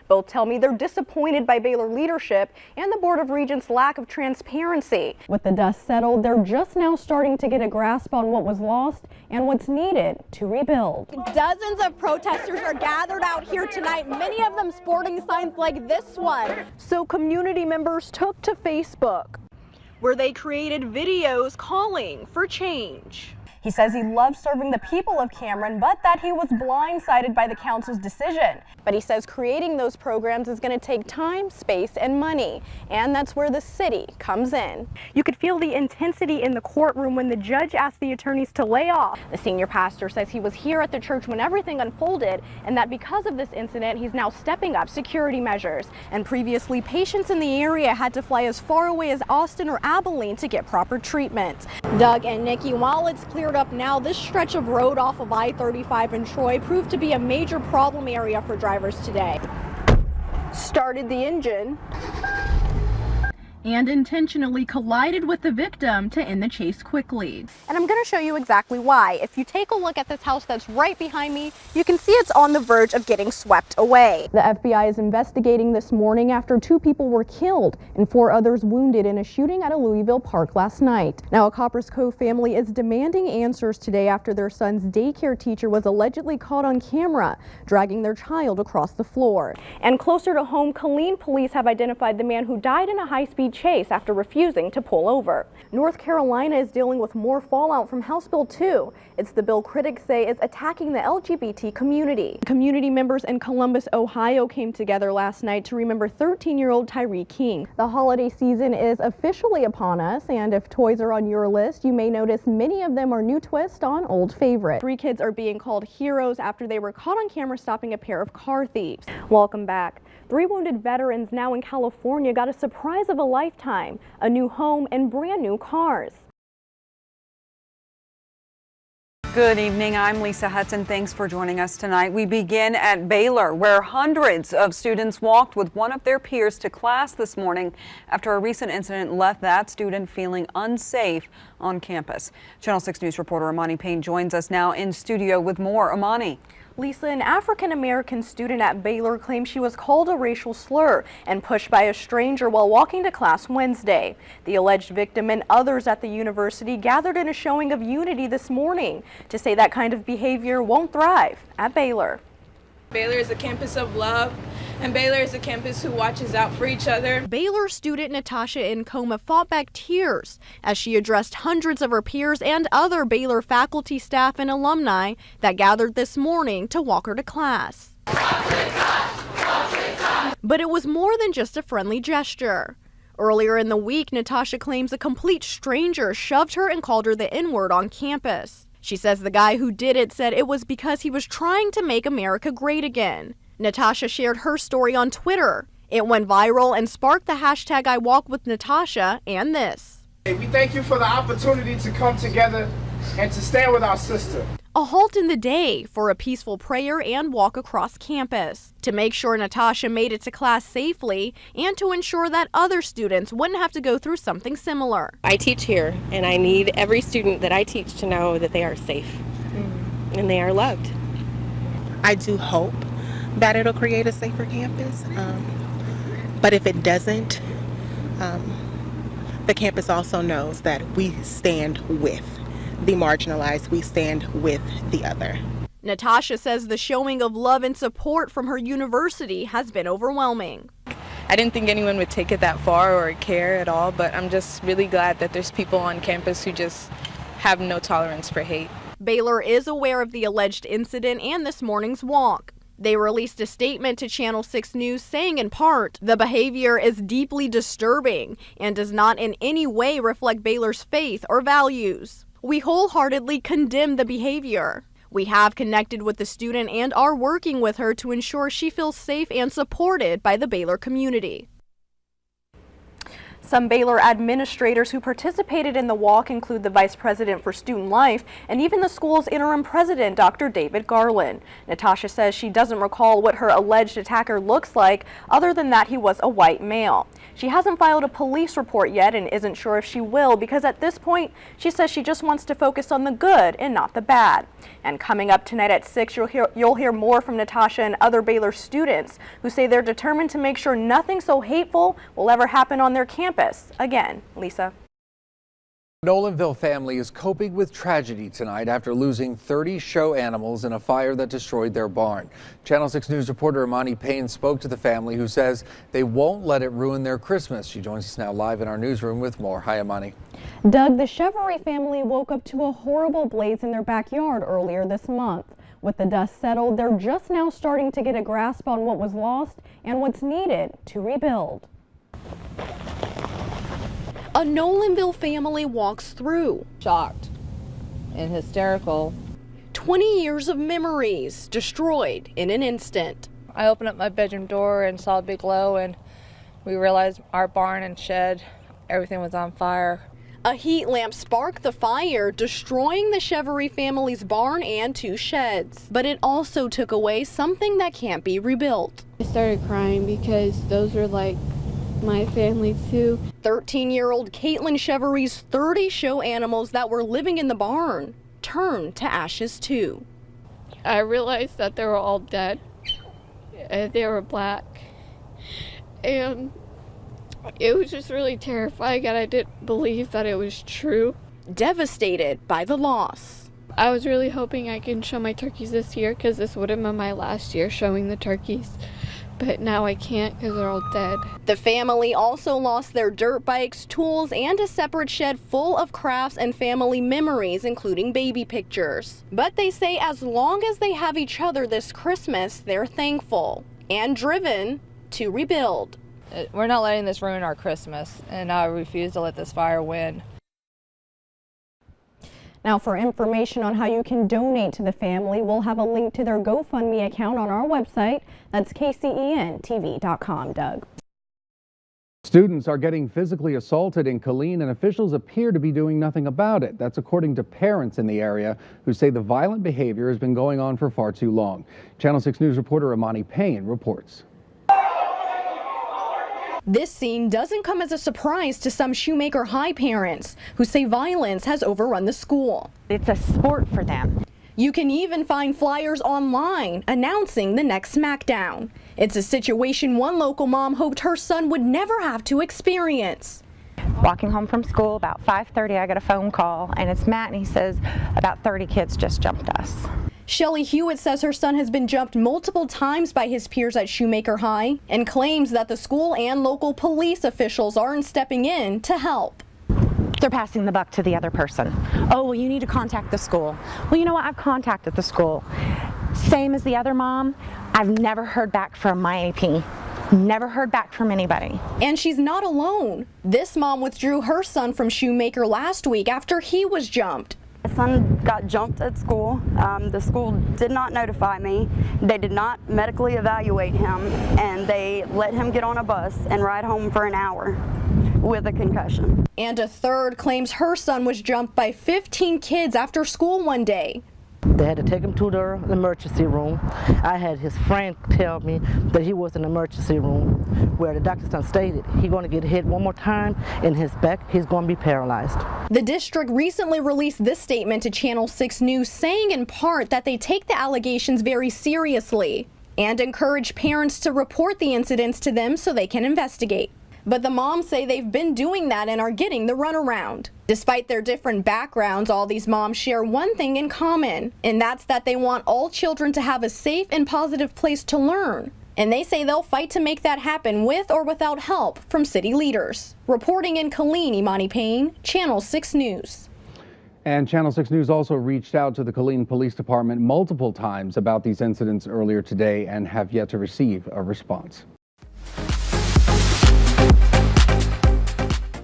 Both tell me they're disappointed by Baylor leadership and the Board of Regents' lack of transparency. With the dust settled, they're just now starting to get a grasp on what was lost and what's needed to rebuild. Dozens of protesters are gathered out here tonight, many of them sporting signs like this one. So community members took to Facebook, where they created videos calling for change. He says he loves serving the people of Cameron, but that he was blindsided by the council's decision. But he says creating those programs is going to take time, space, and money, and that's where the city comes in. You could feel the intensity in the courtroom when the judge asked the attorneys to lay off. The senior pastor says he was here at the church when everything unfolded, and that because of this incident, he's now stepping up security measures. And previously, patients in the area had to fly as far away as Austin or Abilene to get proper treatment. Doug and Nikki, while it's cleared up now, this stretch of road off of I-35 in Troy proved to be a major problem area for drivers today. Started the engine and intentionally collided with the victim to end the chase quickly. And I'm going to show you exactly why. If you take a look at this house that's right behind me, you can see it's on the verge of getting swept away. The FBI is investigating this morning after 2 people were killed and 4 others wounded in a shooting at a Louisville park last night. Now, a Coppers Cove family is demanding answers today after their son's daycare teacher was allegedly caught on camera dragging their child across the floor. And closer to home, Killeen police have identified the man who died in a high-speed chase after refusing to pull over. North Carolina is dealing with more fallout from House Bill 2. It's the bill critics say is attacking the LGBT community. Community members in Columbus, Ohio came together last night to remember 13-year-old Tyree King. The holiday season is officially upon us, and if toys are on your list, you may notice many of them are new twists on old favorites. 3 kids are being called heroes after they were caught on camera stopping a pair of car thieves. Welcome back. 3 wounded veterans now in California got a surprise of a lifetime, a new home and brand new cars. Good evening, I'm Lisa Hudson. Thanks for joining us tonight. We begin at Baylor, where hundreds of students walked with one of their peers to class this morning after a recent incident left that student feeling unsafe on campus. Channel 6 News reporter Emani Payne joins us now in studio with more. Emani. Lisa, an African-American student at Baylor claims she was called a racial slur and pushed by a stranger while walking to class Wednesday. The alleged victim and others at the university gathered in a showing of unity this morning to say that kind of behavior won't thrive at Baylor. Baylor is a campus of love, and Baylor is a campus who watches out for each other. Baylor student Natasha Nkoma fought back tears as she addressed hundreds of her peers and other Baylor faculty, staff, and alumni that gathered this morning to walk her to class. But it was more than just a friendly gesture. Earlier in the week, Natasha claims a complete stranger shoved her and called her the N-word on campus. She says the guy who did it said it was because he was trying to make America great again. Natasha shared her story on Twitter. It went viral and sparked the hashtag #IWalkWithNatasha and this. We thank you for the opportunity to come together and to stand with our sister. A halt in the day for a peaceful prayer and walk across campus to make sure Natasha made it to class safely and to ensure that other students wouldn't have to go through something similar. I teach here, and I need every student that I teach to know that they are safe and they are loved. I do hope that it'll create a safer campus, but if it doesn't, the campus also knows that we stand with the marginalized, we stand with the other. Natasha says the showing of love and support from her university has been overwhelming. I didn't think anyone would take it that far or care at all, but I'm just really glad that there's people on campus who just have no tolerance for hate. Baylor is aware of the alleged incident and this morning's walk. They released a statement to Channel 6 News saying in part, the behavior is deeply disturbing and does not in any way reflect Baylor's faith or values. We wholeheartedly condemn the behavior. We have connected with the student and are working with her to ensure she feels safe and supported by the Baylor community. Some Baylor administrators who participated in the walk include the Vice President for Student Life and even the school's interim president, Dr. David Garland. Natasha says she doesn't recall what her alleged attacker looks like, other than that he was a white male. She hasn't filed a police report yet and isn't sure if she will, because at this point she says she just wants to focus on the good and not the bad. And coming up tonight at 6, you'll hear more from Natasha and other Baylor students who say they're determined to make sure nothing so hateful will ever happen on their campus. Again, Lisa. Nolanville family is coping with tragedy tonight after losing 30 show animals in a fire that destroyed their barn. Channel 6 News reporter Emani Payne spoke to the family, who says they won't let it ruin their Christmas. She joins us now live in our newsroom with more. Hi, Emani. Doug, the Chevrolet family woke up to a horrible blaze in their backyard earlier this month. With the dust settled, they're just now starting to get a grasp on what was lost and what's needed to rebuild. A Nolanville family walks through. Shocked and hysterical. 20 years of memories destroyed in an instant. I opened up my bedroom door and saw a big glow, and we realized our barn and shed, everything was on fire. A heat lamp sparked the fire, destroying the Chevrolet family's barn and 2 sheds. But it also took away something that can't be rebuilt. I started crying because those were like my family too. 13-year-old Caitlin Chevery's 30 show animals that were living in the barn turned to ashes too. I realized that they were all dead. They were black. And it was just really terrifying, and I didn't believe that it was true. Devastated by the loss. I was really hoping I can show my turkeys this year, because this would have been my last year showing the turkeys. But now I can't because they're all dead. The family also lost their dirt bikes, tools, and a separate shed full of crafts and family memories, including baby pictures. But they say as long as they have each other this Christmas, they're thankful and driven to rebuild. We're not letting this ruin our Christmas, and I refuse to let this fire win. Now, for information on how you can donate to the family, we'll have a link to their GoFundMe account on our website. That's kcentv.com. Doug. Students are getting physically assaulted in Killeen, and officials appear to be doing nothing about it. That's according to parents in the area who say the violent behavior has been going on for far too long. Channel 6 News reporter Emani Payne reports. This scene doesn't come as a surprise to some Shoemaker High parents who say violence has overrun the school. It's a sport for them. You can even find flyers online announcing the next smackdown. It's a situation one local mom hoped her son would never have to experience. Walking home from school about 5:30, I got a phone call, and it's Matt, and he says about 30 kids just jumped us. Shelly Hewitt says her son has been jumped multiple times by his peers at Shoemaker High and claims that the school and local police officials aren't stepping in to help. They're passing the buck to the other person. Oh, well, you need to contact the school. Well, you know what? I've contacted the school. Same as the other mom, I've never heard back from my AP. Never heard back from anybody. And she's not alone. This mom withdrew her son from Shoemaker last week after he was jumped. My son got jumped at school. The school did not notify me. They did not medically evaluate him, and they let him get on a bus and ride home for an hour with a concussion. And a third claims her son was jumped by 15 kids after school one day. They had to take him to the emergency room. I had his friend tell me that he was in the emergency room, where the doctor stated he's going to get hit one more time in his back. He's going to be paralyzed. The district recently released this statement to Channel 6 News, saying in part that they take the allegations very seriously and encourage parents to report the incidents to them so they can investigate. But the moms say they've been doing that and are getting the runaround. Despite their different backgrounds, all these moms share one thing in common, and that's that they want all children to have a safe and positive place to learn. And they say they'll fight to make that happen with or without help from city leaders. Reporting in Killeen, Emani Payne, Channel 6 News. And Channel 6 News also reached out to the Killeen Police Department multiple times about these incidents earlier today and have yet to receive a response.